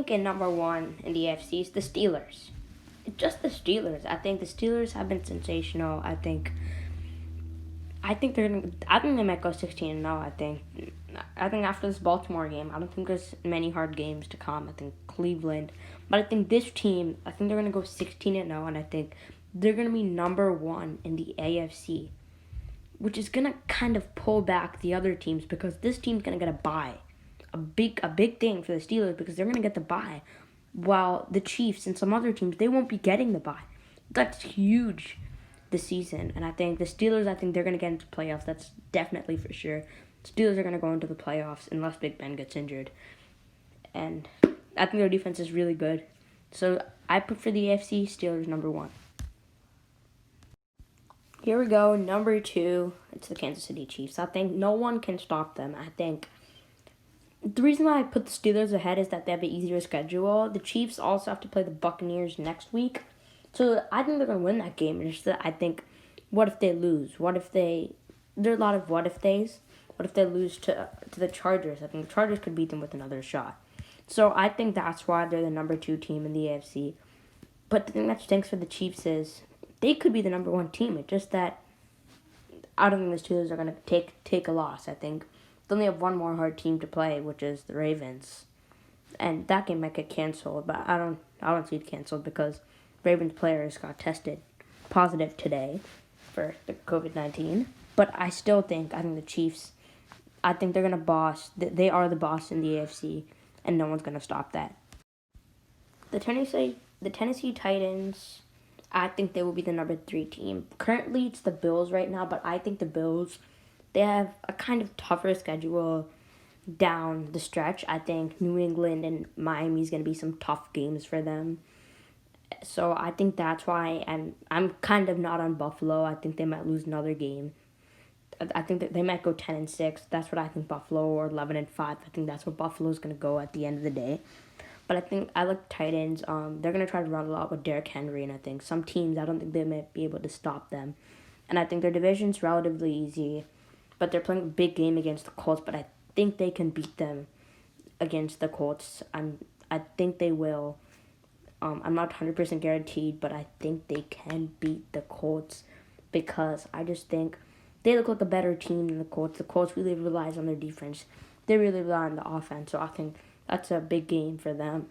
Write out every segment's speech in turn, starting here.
think in number one in the AFC is the Steelers. It's just the Steelers. I think the Steelers have been sensational. I think they might go 16-0. I think after this Baltimore game, I don't think there's many hard games to come. I think Cleveland, but I think this team, I think they're gonna go 16-0, and I think they're gonna be number one in the AFC, which is gonna kind of pull back the other teams because this team's gonna get a bye, a big thing for the Steelers because they're gonna get the bye, while the Chiefs and some other teams they won't be getting the bye. That's huge this season, and I think the Steelers, I think they're going to get into playoffs. That's definitely for sure. Steelers are going to go into the playoffs unless Big Ben gets injured, and I think their defense is really good. So I put for the AFC, Steelers number one. Here we go, number two. It's the Kansas City Chiefs. I think no one can stop them. I think the reason why I put the Steelers ahead is that they have an easier schedule. The Chiefs also have to play the Buccaneers next week. So I think they're going to win that game. It's just that I think, what if they lose? There are a lot of what if theys. What if they lose to the Chargers? I think the Chargers could beat them with another shot. So I think that's why they're the number two team in the AFC. But the thing that stinks for the Chiefs is they could be the number one team. It's just that I don't think the Steelers are going to take a loss. I think they only have one more hard team to play, which is the Ravens. And that game might get canceled, but I don't see it canceled because Ravens players got tested positive today for the COVID-19. But I think the Chiefs, I think they're going to boss. They are the boss in the AFC, and no one's going to stop that. The Tennessee Titans, I think they will be the number three team. Currently, it's the Bills right now, but I think the Bills, they have a kind of tougher schedule down the stretch. I think New England and Miami is going to be some tough games for them. So I think that's why I'm kind of not on Buffalo. I think they might lose another game. I think that they might go 10-6. That's what I think Buffalo, or 11-5. I think that's what Buffalo's going to go at the end of the day. But I think I like Titans. They're going to try to run a lot with Derrick Henry, and I think some teams, I don't think they might be able to stop them. And I think their division's relatively easy, but they're playing a big game against the Colts, but I think they can beat them against the Colts. I think they will. I'm not 100% guaranteed, but I think they can beat the Colts because I just think they look like a better team than the Colts. The Colts really relies on their defense. They really rely on the offense, so I think that's a big game for them.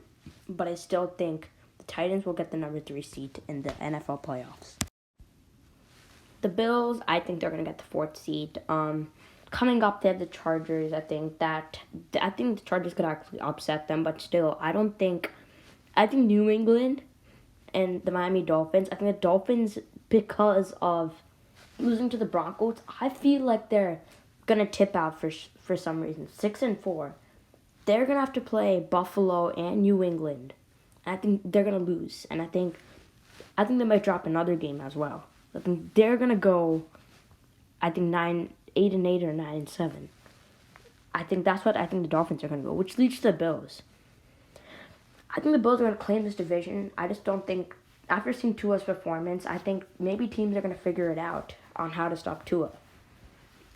But I still think the Titans will get the number three seed in the NFL playoffs. The Bills, I think they're going to get the fourth seed. Coming up, they have the Chargers. I think the Chargers could actually upset them, but still, I think New England and the Miami Dolphins, I think the Dolphins, because of losing to the Broncos, I feel like they're going to tip out for some reason. 6-4. They're going to have to play Buffalo and New England. And I think they're going to lose. And I think they might drop another game as well. I think they're going to go, 8-8 or 9-7. I think that's what I think the Dolphins are going to go, which leads to the Bills. I think the Bills are going to claim this division. I just don't think, after seeing Tua's performance, I think maybe teams are going to figure it out on how to stop Tua.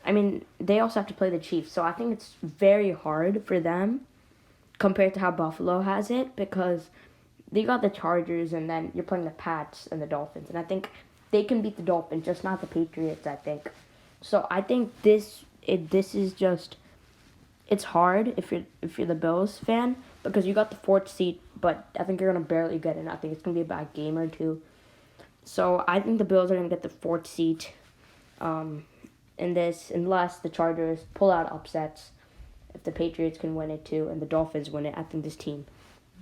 I mean, they also have to play the Chiefs, so I think it's very hard for them compared to how Buffalo has it because they got the Chargers and then you're playing the Pats and the Dolphins. And I think they can beat the Dolphins, just not the Patriots, I think. So I think this is just, it's hard if you're the Bills fan because you got the fourth seed, but I think you're going to barely get it. I think it's going to be a bad game or two. So I think the Bills are going to get the fourth seed in this, unless the Chargers pull out upsets. If the Patriots can win it too, and the Dolphins win it, I think this team,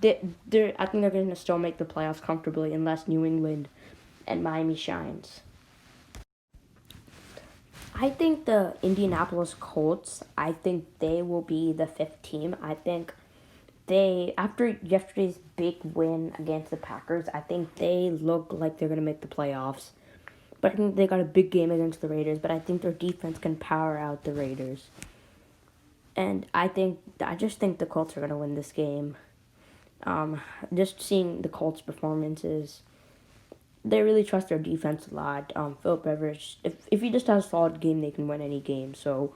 I think they're going to still make the playoffs comfortably, unless New England and Miami shines. I think the Indianapolis Colts, I think they will be the fifth team. I think after yesterday's big win against the Packers, I think they look like they're going to make the playoffs. But I think they got a big game against the Raiders, but I think their defense can power out the Raiders. And I just think the Colts are going to win this game. Just seeing the Colts' performances, they really trust their defense a lot. Philip Rivers, if he just has a solid game, they can win any game. So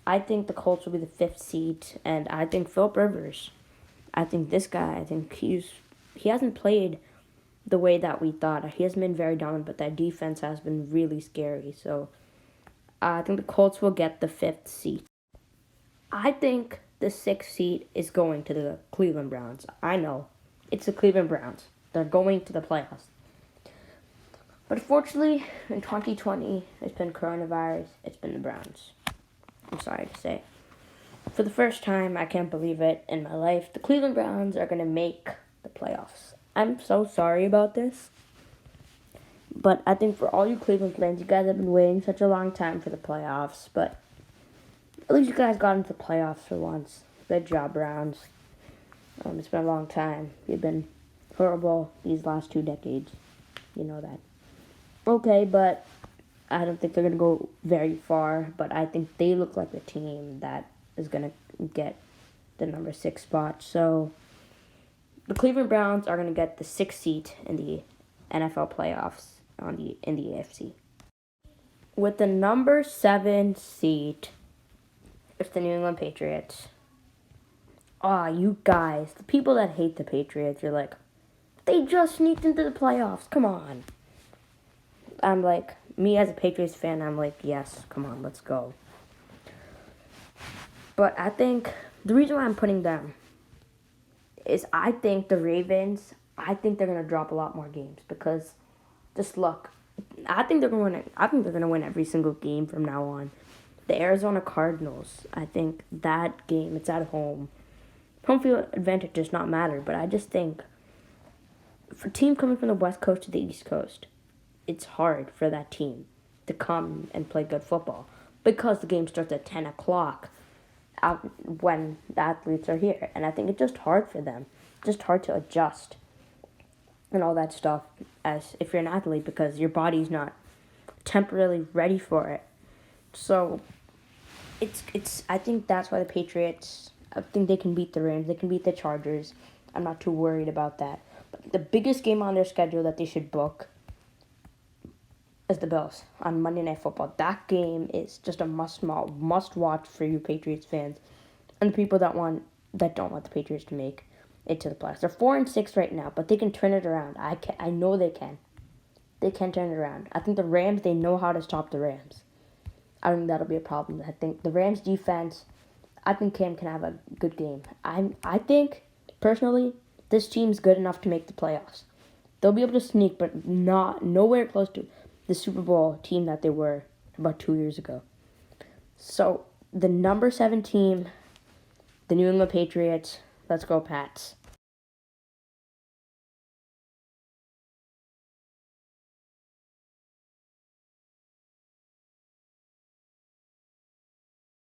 I think the Colts will be the fifth seed, and I think Philip Rivers, I think this guy, he hasn't played the way that we thought. He hasn't been very dominant, but that defense has been really scary. So I think the Colts will get the 5th seat. I think the 6th seat is going to the Cleveland Browns. I know. It's the Cleveland Browns. They're going to the playoffs. But unfortunately, in 2020, it's been coronavirus. It's been the Browns. I'm sorry to say. For the first time, I can't believe it in my life, the Cleveland Browns are going to make the playoffs. I'm so sorry about this. But I think for all you Cleveland fans, you guys have been waiting such a long time for the playoffs. But at least you guys got into the playoffs for once. Good job, Browns. It's been a long time. You've been horrible these last 2 decades. You know that. Okay, but I don't think they're going to go very far. But I think they look like the team that is going to get the number 6 spot. So the Cleveland Browns are going to get the 6th seat in the NFL playoffs in the AFC. With the number 7 seed, it's the New England Patriots. You guys, the people that hate the Patriots, you're like, they just sneaked into the playoffs. Come on. I'm like, me as a Patriots fan, I'm like, yes, come on, let's go. But I think the reason why I'm putting them is I think the Ravens, I think they're going to drop a lot more games because just look, I think they're going to win every single game from now on. The Arizona Cardinals, I think that game, it's at home. Home field advantage does not matter, but I just think for a team coming from the West Coast to the East Coast, it's hard for that team to come and play good football because the game starts at 10 o'clock out when the athletes are here. And I think it's just hard for them, just hard to adjust and all that stuff as if you're an athlete because your body's not temporarily ready for it. So it's I think that's why the Patriots, I think they can beat the Rams, they can beat the Chargers. I'm not too worried about that. But the biggest game on their schedule that they should book is the Bills on Monday Night Football. That game is just a must watch for you Patriots fans and the people that don't want the Patriots to make it to the playoffs. They're 4-6 right now, but they can turn it around. I know they can. They can turn it around. I think the Rams, they know how to stop the Rams. I don't think that'll be a problem. I think the Rams defense, I think Cam can have a good game. I think personally this team's good enough to make the playoffs. They'll be able to sneak, but nowhere close to the Super Bowl team that they were about 2 years ago. So the number 7 team, the New England Patriots. Let's go, Pats.